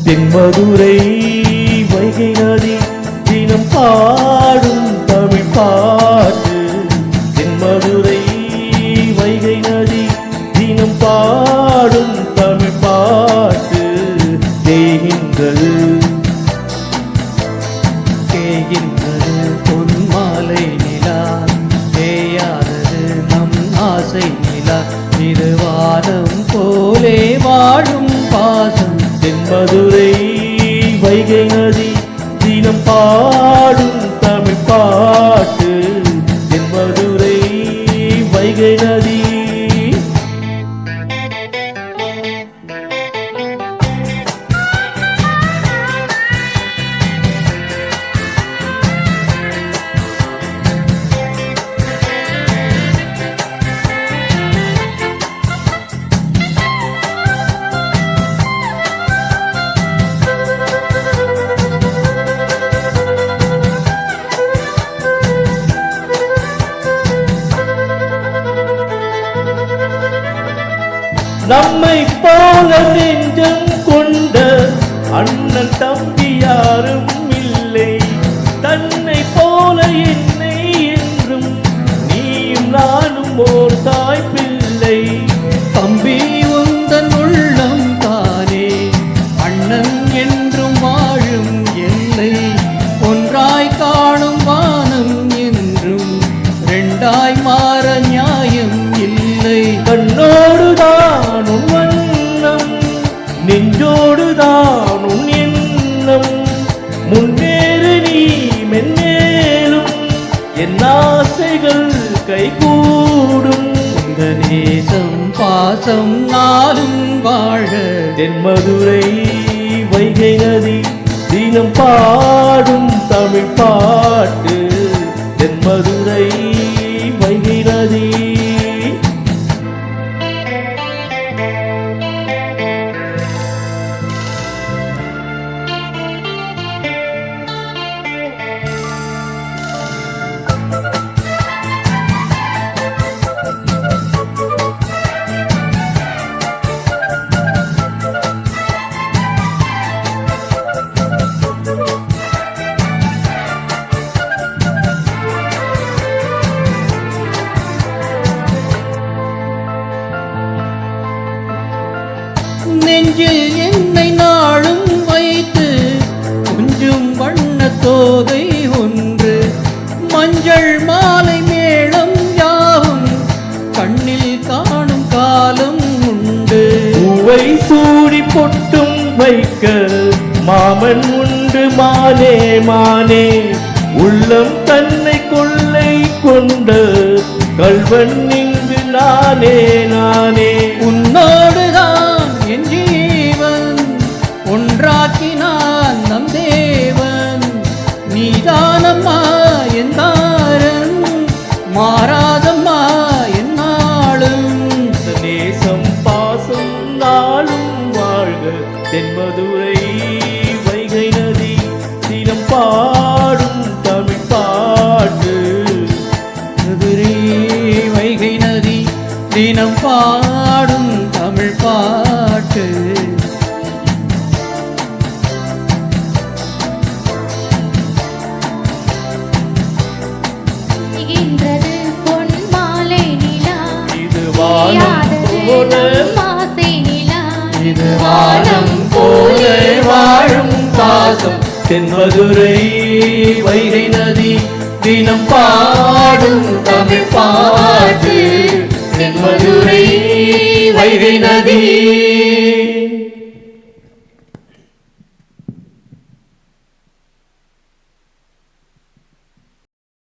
தென்மதுரை வைகை நதி தினம் பாடும் தமிழ் பாட்டு. தென்மதுரை வைகை நதி தினம் பாடும் தமிழ் பாட்டு. தேகின்றது பொன்மாலை நிலா, தேயாதது நம் ஆசை நிலா. இது வானம் போலே வாழும் பாசம். தென்மதுரை வைகை நதி தினம் பாடும் தமிழ் பாட்டு. தென்மதுரை வைகை நதி. நம்மை போல நெஞ்சம் கொண்ட அண்ணன் தம்பி யாரும் இல்லை. தன்னை போல என்னை என்றும் நீயும் நானும் ஓர் தாய் பிள்ளை. தம்பி உந்தன் உள்ளம் தானே அண்ணன் என்றும் வாழும் எல்லை. ஒன்றாய் காணும் வானம் என்றும் ரெண்டாய் மாற நியாயம் இல்லை. கண்ணோடுதான் உன் வண்ணம், நெஞ்சோடுதான் உன் எண்ணம். முன்னேறு நீ மென்னேலும், என் ஆசைகள் கைகூடும். இந்த நேசம் பாசம் நாளும் வாழ. தென்மதுரை வைகை நதி தினம் பாடும் தமிழ் பாட்டு. தென்மதுரை வைகை நதி. நெஞ்சில் என்னை நாளும் வைத்து கொஞ்சம் வண்ண தோகை ஒன்று. மஞ்சள் மாலை மேளம் யாவும் கண்ணில் காணும் காலம் உண்டு. பூவை சூடி பொட்டும் வைக்க மாமன் உண்டு மானே மானே. உள்ளம் தன்னை கொள்ளை கொண்ட கள்வன் இங்கு நானே நானே. உன்னோடுதான் என் ஜீவன், ஒன்றாக்கினான் நம் தேவன். நீதானம்மா என் தாரன், மாறாதம்மா என் நாளும். நேசம் பாசம் நாளும் வாழ்க. தென்மதுரை வைகை நதி தினம் பாடும் தமிழ் பாட்டு. மதுரை வைகை நதி தினம் பாடும் தமிழ் பாட்டு. பொன்மாலை நிலா, இது வானம் போல ஆசை நிலா. இது வானம் போல வாழும் பாசம். தென்மதுரை வைகை நதி தினம் பாடும் தமிழ் பாட்டு. தென்மதுரை வைகை நதி.